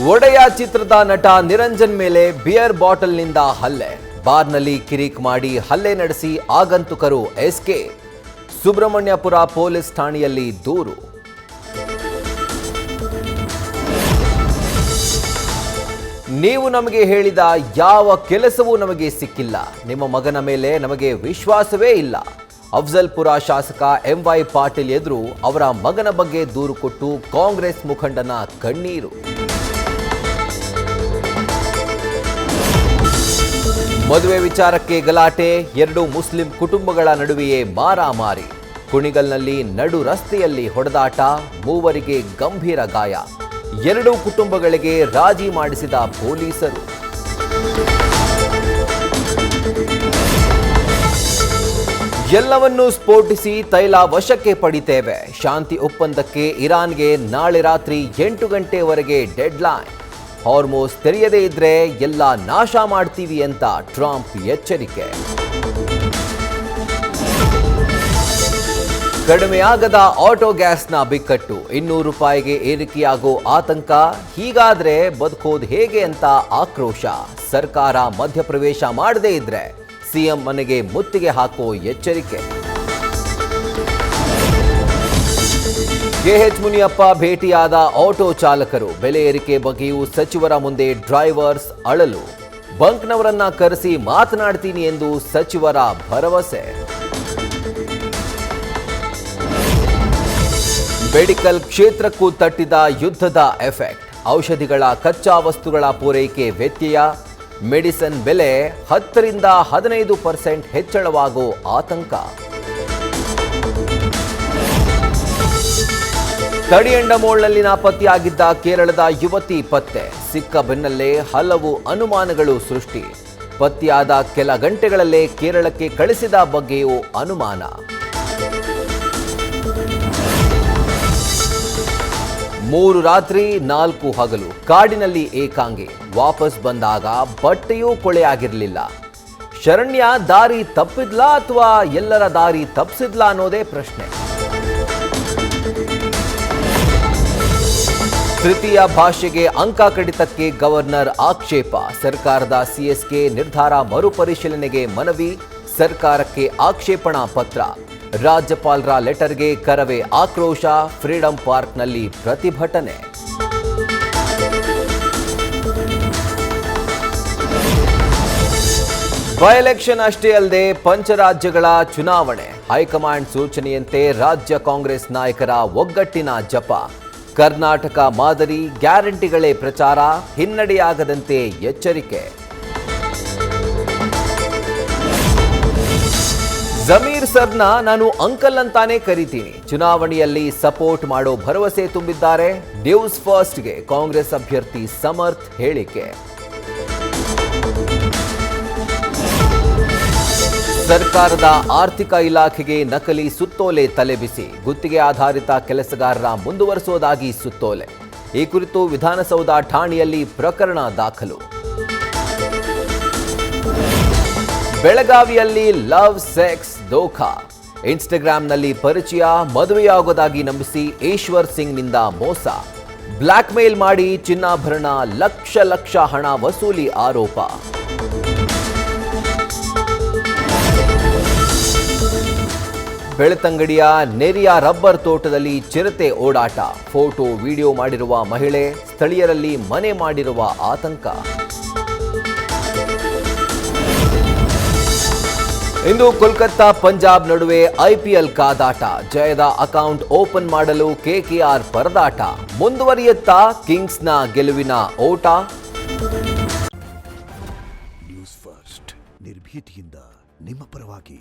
ಒಡೆಯ ಚಿತ್ರದ ನಟ ನಿರಂಜನ್ ಮೇಲೆ ಬಿಯರ್ ಬಾಟಲ್ನಿಂದ ಹಲ್ಲೆ. ಬಾರ್ನಲ್ಲಿ ಕಿರಿಕ್ ಮಾಡಿ ಹಲ್ಲೆ ನಡೆಸಿ ಆಗಂತುಕರು ಎಸ್ಕೆ. ಸುಬ್ರಹ್ಮಣ್ಯಪುರ ಪೊಲೀಸ್ ಠಾಣೆಯಲ್ಲಿ ದೂರು. ನೀವು ನಮಗೆ ಹೇಳಿದ ಯಾವ ಕೆಲಸವೂ ನಮಗೆ ಸಿಕ್ಕಿಲ್ಲ. ನಿಮ್ಮ ಮಗನ ಮೇಲೆ ನಮಗೆ ವಿಶ್ವಾಸವೇ ಇಲ್ಲ. ಅಫ್ಜಲ್ಪುರ ಶಾಸಕ ಎಂವೈ ಪಾಟೀಲ್ ಎದುರು ಅವರ ಮಗನ ಬಗ್ಗೆ ದೂರು ಕೊಟ್ಟು ಕಾಂಗ್ರೆಸ್ ಮುಖಂಡನ ಕಣ್ಣೀರು. ಮದುವೆ ವಿಚಾರಕ್ಕೆ ಗಲಾಟೆ, ಎರಡು ಮುಸ್ಲಿಂ ಕುಟುಂಬಗಳ ನಡುವೆಯೇ ಮಾರಾಮಾರಿ. ಕುಣಿಗಲ್ನಲ್ಲಿ ನಡು ರಸ್ತೆಯಲ್ಲಿ ಹೊಡೆದಾಟ, ಮೂವರಿಗೆ ಗಂಭೀರ ಗಾಯ. ಎರಡೂ ಕುಟುಂಬಗಳಿಗೆ ರಾಜಿ ಮಾಡಿಸಿದ ಪೊಲೀಸರು. ಎಲ್ಲವನ್ನೂ ಸ್ಫೋಟಿಸಿ ತೈಲ ವಶಕ್ಕೆ ಪಡಿತೇವೆ. ಶಾಂತಿ ಒಪ್ಪಂದಕ್ಕೆ ಇರಾನ್ಗೆ ನಾಳೆ ರಾತ್ರಿ 8 ಗಂಟೆವರೆಗೆ ಡೆಡ್ಲೈನ್. ಹಾರ್ಮೋಸ್ ತೆರೆಯದೇ ಇದ್ರೆ ಎಲ್ಲ ನಾಶ ಮಾಡ್ತೀವಿ ಅಂತ ಟ್ರಂಪ್ ಎಚ್ಚರಿಕೆ. ಕಡಿಮೆಯಾಗದ ಆಟೋ ಗ್ಯಾಸ್ನ ಬಿಕ್ಕಟ್ಟು, 200 ರೂಪಾಯಿಗೆ ಏರಿಕೆಯಾಗೋ ಆತಂಕ. ಹೀಗಾದ್ರೆ ಬದುಕೋದು ಹೇಗೆ ಅಂತ ಆಕ್ರೋಶ. ಸರ್ಕಾರ ಮಧ್ಯಪ್ರವೇಶ ಮಾಡದೇ ಇದ್ರೆ ಸಿಎಂ ಮನೆಗೆ ಮುತ್ತಿಗೆ ಹಾಕೋ ಎಚ್ಚರಿಕೆ. ಕೆಎಚ್ ಮುನಿಯಪ್ಪ ಭೇಟಿಯಾದ ಆಟೋ ಚಾಲಕರು. ಬೆಲೆ ಏರಿಕೆ ಬಗ್ಗೆಯೂ ಸಚಿವರ ಮುಂದೆ ಡ್ರೈವರ್ಸ್ ಅಳಲು. ಬಂಕ್ನವರನ್ನ ಕರೆಸಿ ಮಾತನಾಡ್ತೀನಿ ಎಂದು ಸಚಿವರ ಭರವಸೆ. ಮೆಡಿಕಲ್ ಕ್ಷೇತ್ರಕ್ಕೂ ತಟ್ಟಿದ ಯುದ್ಧದ ಎಫೆಕ್ಟ್. ಔಷಧಿಗಳ ಕಚ್ಚಾ ವಸ್ತುಗಳ ಪೂರೈಕೆ ವ್ಯತ್ಯಯ. ಮೆಡಿಸಿನ್ ಬೆಲೆ 10 ರಿಂದ 15% ಹೆಚ್ಚಳವಾಗೋ ಆತಂಕ. ತಡಿಯಂಡಮೋಳ್ನಲ್ಲಿ ನಾಪತ್ತೆಯಾಗಿದ್ದ ಕೇರಳದ ಯುವತಿ ಪತ್ತೆ. ಸಿಕ್ಕ ಬೆನ್ನಲ್ಲೇ ಹಲವು ಅನುಮಾನಗಳು ಸೃಷ್ಟಿ. ಪತ್ತೆಯಾದ ಕೆಲ ಗಂಟೆಗಳಲ್ಲೇ ಕೇರಳಕ್ಕೆ ಕಳಿಸಿದ ಬಗ್ಗೆಯೂ ಅನುಮಾನ. ಮೂರು ರಾತ್ರಿ 4 ಹಗಲು ಕಾಡಿನಲ್ಲಿ ಏಕಾಂಗಿ. ವಾಪಸ್ ಬಂದಾಗ ಬಟ್ಟೆಯೂ ಕೊಳೆಯಾಗಿರಲಿಲ್ಲ. ಶರಣ್ಯ ದಾರಿ ತಪ್ಪಿದ್ಲಾ ಅಥವಾ ಎಲ್ಲರ ದಾರಿ ತಪ್ಪಿಸಿದ್ಲಾ ಅನ್ನೋದೇ ಪ್ರಶ್ನೆ. ತೃತೀಯ ಭಾಷೆಗೆ ಅಂಕ ಕಡಿತಕ್ಕೆ ಗವರ್ನರ್ ಆಕ್ಷೇಪ. ಸರ್ಕಾರದ ಸಿಎಸ್ಕೆ ನಿರ್ಧಾರ ಮರುಪರಿಶೀಲನೆಗೆ ಮನವಿ. ಸರ್ಕಾರಕ್ಕೆ ಆಕ್ಷೇಪಣಾ ಪತ್ರ. ರಾಜ್ಯಪಾಲರ ಲೆಟರ್ಗೆ ಕರವೇ ಆಕ್ರೋಶ. ಫ್ರೀಡಂ ಪಾರ್ಕ್ನಲ್ಲಿ ಪ್ರತಿಭಟನೆ. ಬೈ ಎಲೆಕ್ಷನ್ ಅಷ್ಟೇ ಅಲ್ಲದೆ ಪಂಚರಾಜ್ಯಗಳ ಚುನಾವಣೆ. ಹೈಕಮಾಂಡ್ ಸೂಚನೆಯಂತೆ ರಾಜ್ಯ ಕಾಂಗ್ರೆಸ್ ನಾಯಕರ ಒಗ್ಗಟ್ಟಿನ ಜಪ. ಕರ್ನಾಟಕ ಮಾದರಿ ಗ್ಯಾರಂಟಿಗಳೇ ಪ್ರಚಾರ. ಹಿನ್ನಡೆಯಾಗದಂತೆ ಎಚ್ಚರಿಕೆ. ಜಮೀರ್ ಸರ್ನ ನಾನು ಅಂಕಲ್ ಅಂತಾನೆ ಕರಿತೀನಿ. ಚುನಾವಣೆಯಲ್ಲಿ ಸಪೋರ್ಟ್ ಮಾಡೋ ಭರವಸೆ ತುಂಬಿದ್ದಾರೆ. ನ್ಯೂಸ್ ಫಸ್ಟ್ಗೆ ಕಾಂಗ್ರೆಸ್ ಅಭ್ಯರ್ಥಿ ಸಮರ್ಥ್ ಹೇಳಿಕೆ. ಸರ್ಕಾರದ ಆರ್ಥಿಕ ಇಲಾಖೆಗೆ ನಕಲಿ ಸುತ್ತೋಲೆ ತಲೆಬಿಸಿ. ಗುತ್ತಿಗೆ ಆಧಾರಿತ ಕೆಲಸಗಾರರ ಮುಂದುವರಿಸುವುದಾಗಿ ಸುತ್ತೋಲೆ. ಈ ಕುರಿತು ವಿಧಾನಸೌಧ ಠಾಣೆಯಲ್ಲಿ ಪ್ರಕರಣ ದಾಖಲು. ಬೆಳಗಾವಿಯಲ್ಲಿ ಲವ್ ಸೆಕ್ಸ್ ದೋಖಾ. ಇನ್ಸ್ಟಾಗ್ರಾಂನಲ್ಲಿ ಪರಿಚಯ, ಮದುವೆಯಾಗೋದಾಗಿ ನಂಬಿಸಿ ಈಶ್ವರ್ ಸಿಂಗ್ನಿಂದ ಮೋಸ. ಬ್ಲ್ಯಾಕ್ ಮೇಲ್ ಮಾಡಿ ಚಿನ್ನಾಭರಣ ಲಕ್ಷ ಹಣ ವಸೂಲಿ ಆರೋಪ. ಬೆಳ್ತಂಗಡಿಯ ನೆರಿಯ ರಬ್ಬರ್ ತೋಟದಲ್ಲಿ ಚಿರತೆ ಓಡಾಟ. ಫೋಟೋ ವಿಡಿಯೋ ಮಾಡಿರುವ ಮಹಿಳೆ. ಸ್ಥಳೀಯರಲ್ಲಿ ಮನೆ ಮಾಡಿರುವ ಆತಂಕ. ಇಂದು ಕೋಲ್ಕತ್ತಾ ಪಂಜಾಬ್ ನಡುವೆ ಐಪಿಎಲ್ ಕಾದಾಟ. ಜಯದ ಅಕೌಂಟ್ ಓಪನ್ ಮಾಡಲು ಕೆಕೆಆರ್ ಪರದಾಟ. ಮುಂದುವರಿಯುತ್ತಾ ಕಿಂಗ್ಸ್ನ ಗೆಲುವಿನ ಓಟ. ನ್ಯೂಸ್ ಫಸ್ಟ್ ನಿರ್ಭೀತಿಯಿಂದ ನಿಮ್ಮ ಪರವಾಗಿ.